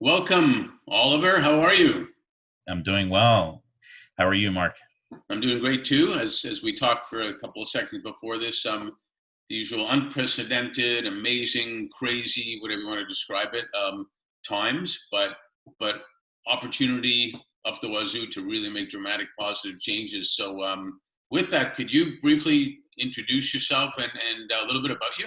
Welcome, Oliver. How are you? I'm doing well. How are you, Mark? I'm doing great too. As we talked for a couple of seconds before this, the usual unprecedented, amazing, crazy, whatever you want to describe it, times, but opportunity up the wazoo to really make dramatic positive changes. So, with that, could you briefly introduce yourself and a little bit about you?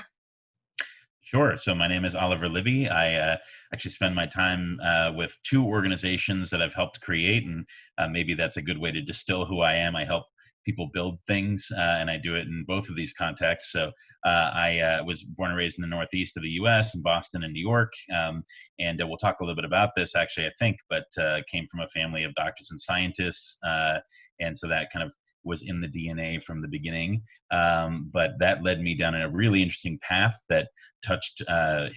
Sure. So my name is Oliver Libby. I actually spend my time with two organizations that I've helped create, and maybe that's a good way to distill who I am. I help people build things, and I do it in both of these contexts. So I was born and raised in the Northeast of the U.S., in Boston and New York, and we'll talk a little bit about this, actually, I think, but came from a family of doctors and scientists, and so that kind of was in the DNA from the beginning. But that led me down a really interesting path that touched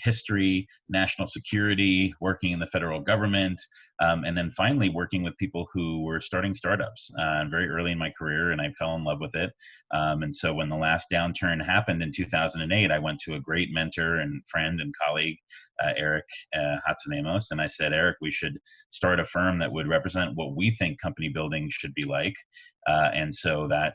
history, national security, working in the federal government, and then finally working with people who were starting startups very early in my career, and I fell in love with it. And so when the last downturn happened in 2008, I went to a great mentor and friend and colleague, Eric Hatzimemos, and I said, Eric, we should start a firm that would represent what we think company building should be like. And so that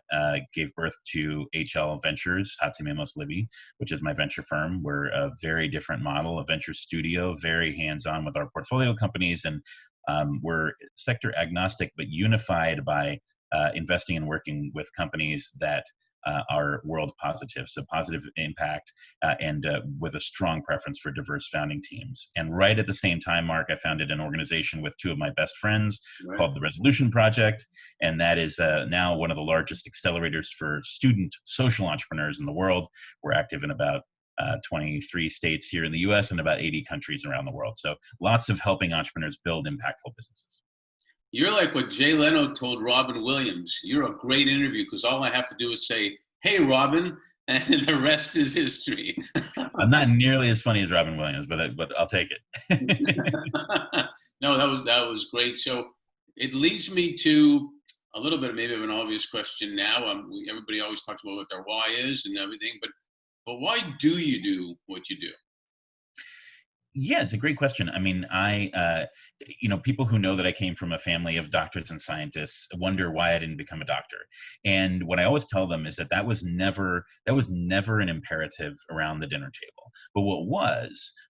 gave birth to HL Ventures, Hatzimemos Libby, which is my venture firm. We're a very different model, a venture studio, very hands-on with our portfolio companies, and we're sector agnostic, but unified by investing and working with companies that are world positive, so positive impact, and with a strong preference for diverse founding teams. And right at the same time, Mark, I founded an organization with two of my best friends Right. called the Resolution Project, and that is now one of the largest accelerators for student social entrepreneurs in the world. We're active in about 23 states here in the US and about 80 countries around the world. So lots of helping entrepreneurs build impactful businesses. You're like what Jay Leno told Robin Williams. You're a great interview because all I have to do is say, "Hey, Robin," and the rest is history. I'm not nearly as funny as Robin Williams, but I'll take it. No, that was great. So it leads me to a little bit maybe of an obvious question now. Everybody always talks about what their why is and everything, but why do you do what you do? Yeah, it's a great question. I mean, people who know that I came from a family of doctors and scientists wonder why I didn't become a doctor. And what I always tell them is that was never an imperative around the dinner table. But what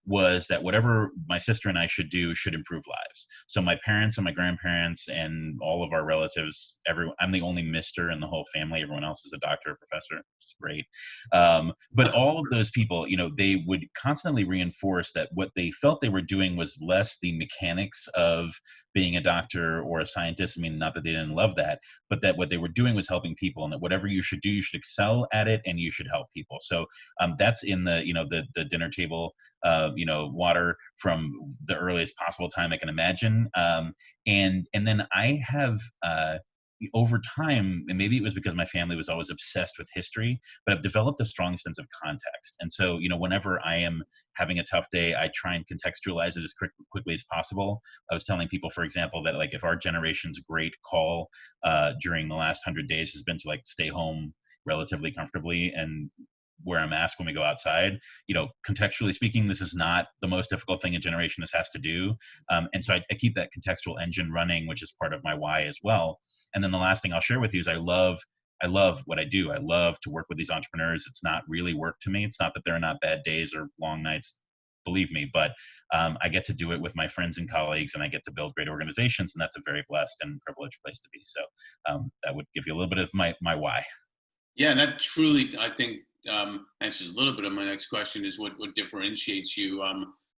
was that whatever my sister and I should do should improve lives. So my parents and my grandparents and all of our relatives, I'm the only Mister in the whole family. Everyone else is a doctor or professor. It's great. But all of those people, they would constantly reinforce that what they felt they were doing was less the mechanics of being a doctor or a scientist. I mean, not that they didn't love that, but that what they were doing was helping people, and that whatever you should do, you should excel at it, and you should help people. So that's in the dinner table, water from the earliest possible time I can imagine. And then I have. Over time, and maybe it was because my family was always obsessed with history, but I've developed a strong sense of context. And so, whenever I am having a tough day, I try and contextualize it as quickly as possible. I was telling people, for example, that like if our generation's great call during the last 100 days has been to like stay home relatively comfortably and wear a mask when we go outside, contextually speaking, this is not the most difficult thing a generation has to do. And so I keep that contextual engine running, which is part of my why as well. And then the last thing I'll share with you is I love what I do. I love to work with these entrepreneurs. It's not really work to me. It's not that there are not bad days or long nights, believe me, but I get to do it with my friends and colleagues, and I get to build great organizations, and that's a very blessed and privileged place to be. So that would give you a little bit of my why. Yeah, and that truly, I think, answers a little bit of my next question: is what differentiates you.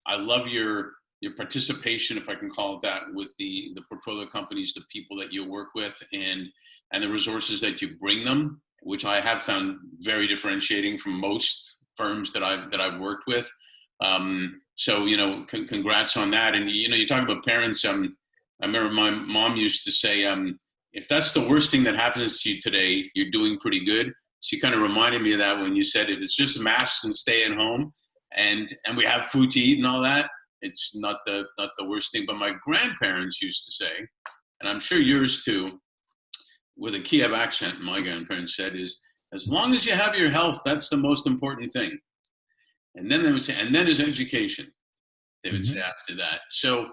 I love your participation, if I can call it that, with the portfolio companies, the people that you work with, and the resources that you bring them, which I have found very differentiating from most firms that I've worked with. So congrats on that. And you talk about parents. I remember my mom used to say, if that's the worst thing that happens to you today, you're doing pretty good. She kind of reminded me of that when you said if it's just masks and staying home, and we have food to eat and all that, it's not the worst thing. But my grandparents used to say, and I'm sure yours too, with a Kiev accent, my grandparents said, is as long as you have your health, that's the most important thing. And then they would say, and then is education. They would say after that. So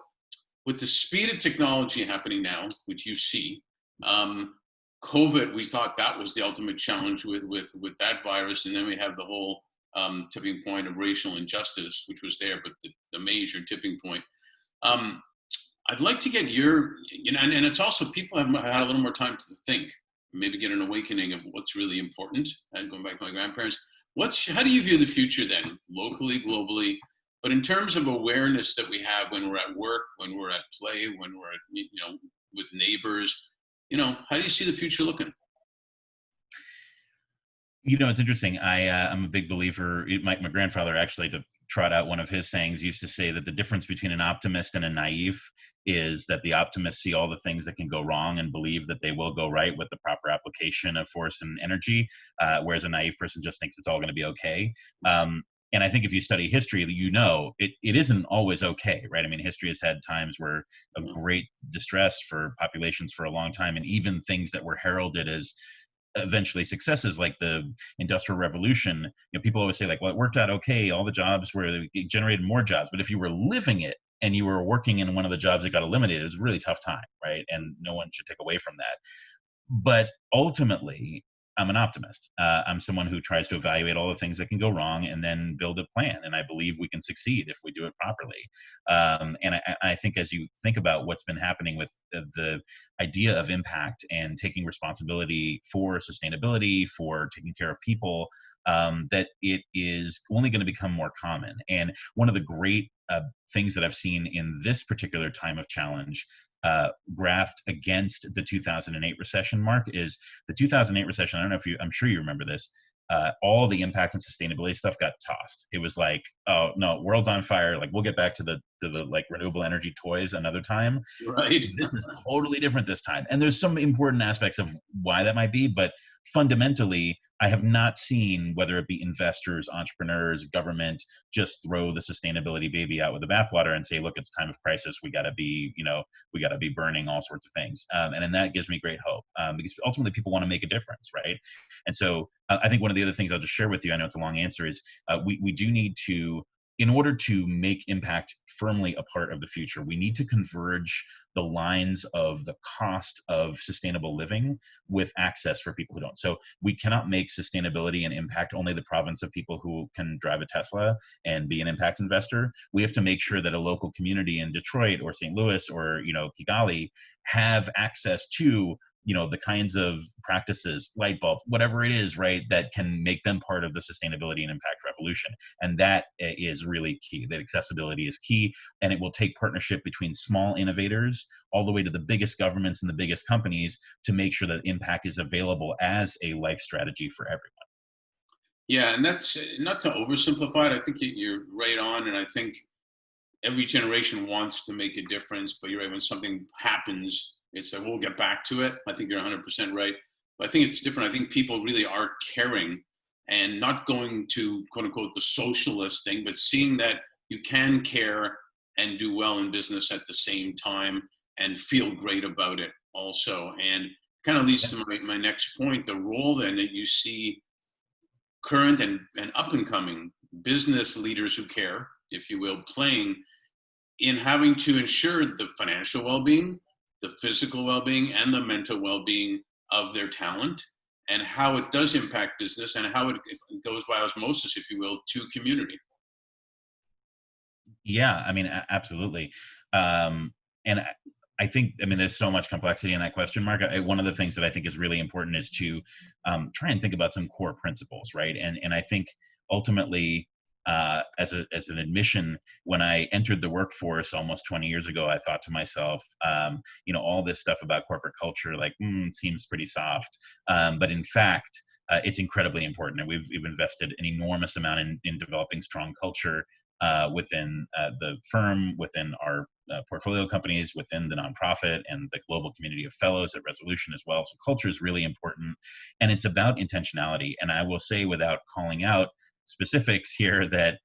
with the speed of technology happening now, which you see, COVID, we thought that was the ultimate challenge with that virus, and then we have the whole tipping point of racial injustice, which was there, but the major tipping point. I'd like to get your, and it's also people have had a little more time to think, maybe get an awakening of what's really important. And going back to my grandparents, how do you view the future then, locally, globally, but in terms of awareness that we have when we're at work, when we're at play, when we're at, with neighbors, how do you see the future looking? It's interesting. I'm a big believer. My grandfather actually, to trot out one of his sayings, used to say that the difference between an optimist and a naive is that the optimists see all the things that can go wrong and believe that they will go right with the proper application of force and energy, whereas a naive person just thinks it's all going to be okay. And I think if you study history, it isn't always okay, right? I mean, history has had times of great distress for populations for a long time, and even things that were heralded as eventually successes like the Industrial Revolution. People always say like, well, it worked out okay, all the jobs it generated more jobs, but if you were living it and you were working in one of the jobs that got eliminated, it was a really tough time, right? And no one should take away from that. But ultimately, I'm an optimist. I'm someone who tries to evaluate all the things that can go wrong and then build a plan. And I believe we can succeed if we do it properly. And I think as you think about what's been happening with the idea of impact and taking responsibility for sustainability, for taking care of people, that it is only going to become more common. And one of the great things that I've seen in this particular time of challenge, graphed against the 2008 recession, Mark, is the 2008 recession. I don't know I'm sure you remember this. All the impact and sustainability stuff got tossed. It was like, oh no, world's on fire. Like, we'll get back to the like renewable energy toys another time. Right. This is totally different this time. And there's some important aspects of why that might be, but fundamentally, I have not seen, whether it be investors, entrepreneurs, government, just throw the sustainability baby out with the bathwater and say, look, it's time of crisis. We got to be burning all sorts of things. And then that gives me great hope, because ultimately people want to make a difference, right? And so I think one of the other things I'll just share with you, I know it's a long answer, is we do need to, in order to make impact firmly a part of the future, we need to converge the lines of the cost of sustainable living with access for people who don't. So we cannot make sustainability and impact only the province of people who can drive a Tesla and be an impact investor. We have to make sure that a local community in Detroit or St. Louis or Kigali have access to the kinds of practices, light bulb, whatever it is, right, that can make them part of the sustainability and impact revolution. And that is really key. That accessibility is key, and it will take partnership between small innovators all the way to the biggest governments and the biggest companies to make sure that impact is available as a life strategy for everyone. Yeah, and that's not to oversimplify it. I think you're right on, and I think every generation wants to make a difference, but you're right, when something happens, it's like, we'll get back to it. I think you're 100% right. But I think it's different. I think people really are caring and not going to, quote unquote, the socialist thing, but seeing that you can care and do well in business at the same time and feel great about it also. And kind of leads to my next point, the role then that you see current and up and coming business leaders who care, if you will, playing in having to ensure the financial well-being, the physical well-being, and the mental well-being of their talent, and how it does impact business and how it goes by osmosis, if you will, to community. Yeah, I mean, absolutely. And I think, there's so much complexity in that question, Mark. One of the things that I think is really important is to try and think about some core principles, right? And I think ultimately, as an admission, when I entered the workforce almost 20 years ago, I thought to myself, all this stuff about corporate culture, like, seems pretty soft. But in fact, it's incredibly important. And we've invested an enormous amount in developing strong culture within the firm, within our portfolio companies, within the nonprofit, and the global community of fellows at Resolution as well. So culture is really important, and it's about intentionality. And I will say, without calling out specifics here, that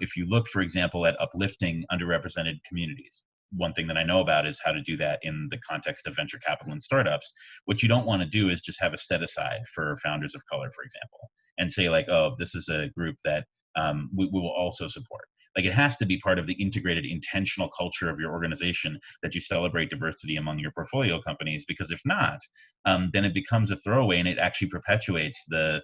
if you look, for example, at uplifting underrepresented communities, one thing that I know about is how to do that in the context of venture capital and startups. What you don't want to do is just have a set aside for founders of color, for example, and say like, oh, this is a group that we will also support. Like, it has to be part of the integrated, intentional culture of your organization that you celebrate diversity among your portfolio companies, because if not, then it becomes a throwaway, and it actually perpetuates the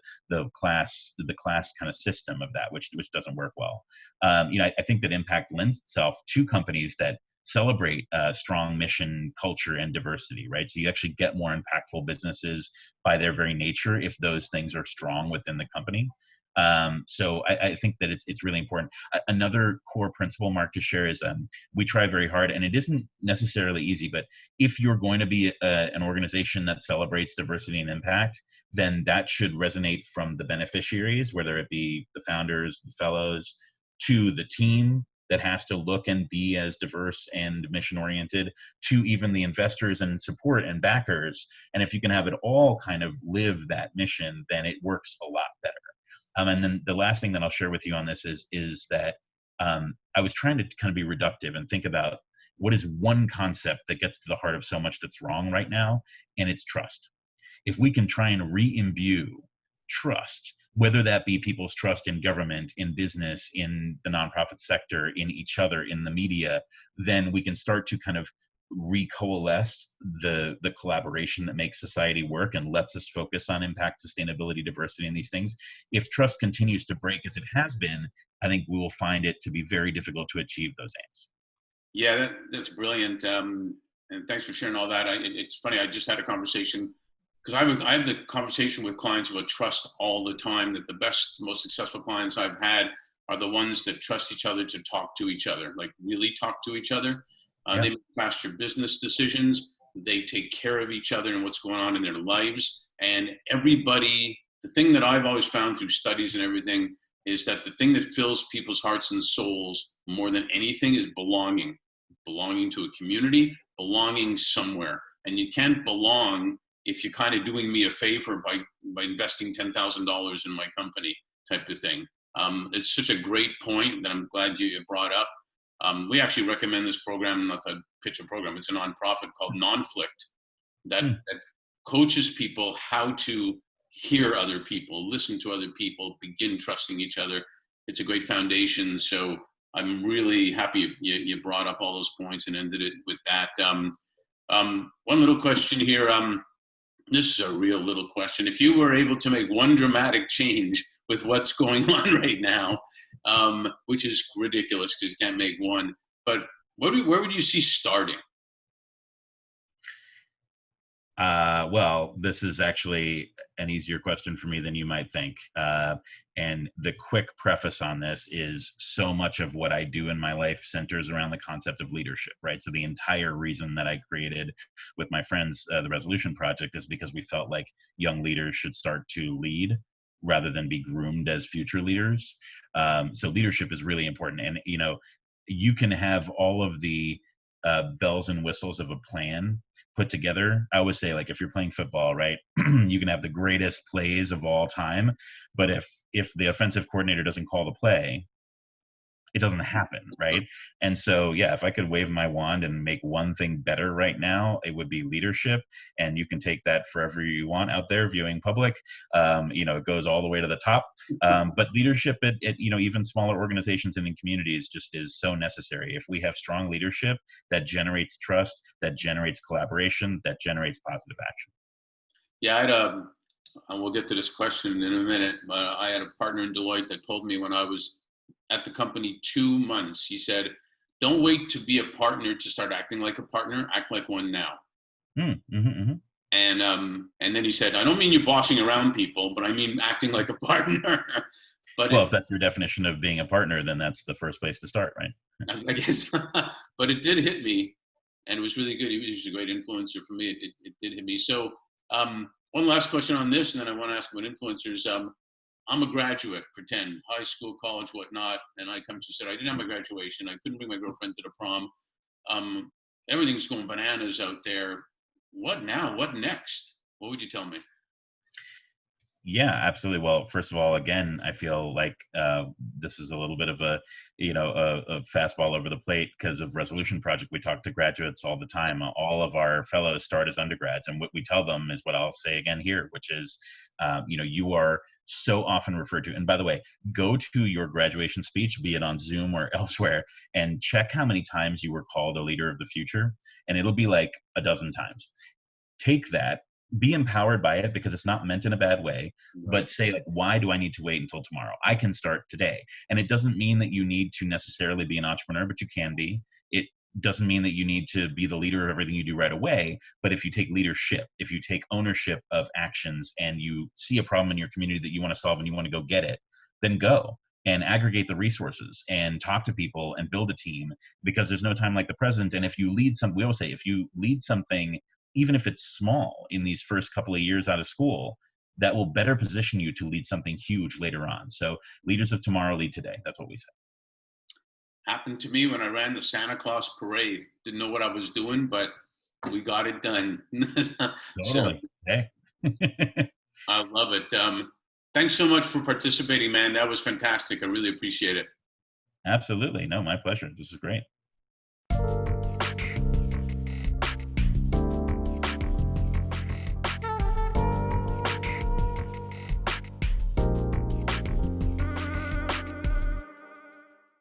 class kind of system of that, which doesn't work well. I think that impact lends itself to companies that celebrate strong mission, culture, and diversity, right? So you actually get more impactful businesses by their very nature if those things are strong within the company. So I think that it's really important. Another core principle, Mark, to share is we try very hard, and it isn't necessarily easy, but if you're going to be an organization that celebrates diversity and impact, then that should resonate from the beneficiaries, whether it be the founders, the fellows, to the team that has to look and be as diverse and mission oriented, to even the investors and support and backers. And if you can have it all kind of live that mission, then it works a lot better. And then the last thing that I'll share with you on this is that I was trying to kind of be reductive and think about what is one concept that gets to the heart of so much that's wrong right now, and it's trust. If we can try and re-imbue trust, whether that be people's trust in government, in business, in the nonprofit sector, in each other, in the media, then we can start to kind of recoalesce the collaboration that makes society work and lets us focus on impact, sustainability, diversity, and these things. If trust continues to break as it has been, I think we will find it to be very difficult to achieve those aims. Yeah, that's brilliant. And thanks for sharing all that. It's funny, I just had a conversation, because I have the conversation with clients about trust all the time, that the best, most successful clients I've had are the ones that trust each other to talk to each other, like really talk to each other. They make faster business decisions. They take care of each other and what's going on in their lives. And everybody, the thing that I've always found through studies and everything is that the thing that fills people's hearts and souls more than anything is belonging to a community, belonging somewhere. And you can't belong if you're kind of doing me a favor by investing $10,000 in my company, type of thing. It's such a great point that I'm glad you brought up. We actually recommend this program, not to pitch a program, it's a nonprofit called Nonflict that coaches people how to hear other people, listen to other people, begin trusting each other. It's a great foundation. So I'm really happy you brought up all those points and ended it with that. One little question here. This is a real little question. If you were able to make one dramatic change with what's going on right now, which is ridiculous because you can't make one, but where would you see starting? Well, this is actually an easier question for me than you might think. And the quick preface on this is so much of what I do in my life centers around the concept of leadership, right? So the entire reason that I created with my friends the Resolution Project is because we felt like young leaders should start to lead rather than be groomed as future leaders. So leadership is really important. And, you can have all of the bells and whistles of a plan put together. I always say, like, if you're playing football, right, you can have the greatest plays of all time, but if the offensive coordinator doesn't call the play, it doesn't happen, right? And so, yeah, if I could wave my wand and make one thing better right now, it would be leadership. And you can take that forever you want out there, viewing public. It goes all the way to the top. But leadership at even smaller organizations and in communities just is so necessary. If we have strong leadership that generates trust, that generates collaboration, that generates positive action. Yeah, and we'll get to this question in a minute, but I had a partner in Deloitte that told me when I was at the company 2 months, he said, don't wait to be a partner to start acting like a partner, act like one now. And then he said, I don't mean you bossing around people, but I mean acting like a partner. But if that's your definition of being a partner, then that's the first place to start, right? I guess, but it did hit me, and it was really good. He was a great influencer for me. It did hit me. So one last question on this, and then I want to ask about influencers. I'm a graduate, pretend, high school, college, whatnot, and I come to say I didn't have my graduation. I couldn't bring my girlfriend to the prom. Everything's going bananas out there. What now? What next? What would you tell me? Yeah, absolutely. Well, first of all, again, I feel like this is a little bit of a, a fastball over the plate because of Resolution Project. We talk to graduates all the time. All of our fellows start as undergrads, and what we tell them is what I'll say again here, which is, you are so often referred to. And by the way, go to your graduation speech, be it on Zoom or elsewhere, and check how many times you were called a leader of the future, and it'll be like a dozen times. Take that, be empowered by it because it's not meant in a bad way, Right. but say like, why do I need to wait until tomorrow? I can start today. And it doesn't mean that you need to necessarily be an entrepreneur, but you can be. It doesn't mean that you need to be the leader of everything you do right away, but if you take leadership, if you take ownership of actions and you see a problem in your community that you want to solve and you want to go get it, then go and aggregate the resources and talk to people and build a team, because there's no time like the present. And if you lead some, we always say, if you lead something, even if it's small in these first couple of years out of school, that will better position you to lead something huge later on. So leaders of tomorrow lead today. That's what we say. Happened to me when I ran the Santa Claus parade. Didn't know what I was doing, but we got it done. So Totally. Hey. I love it. Thanks so much for participating, man. That was fantastic. I really appreciate it. Absolutely. No, my pleasure. This is great.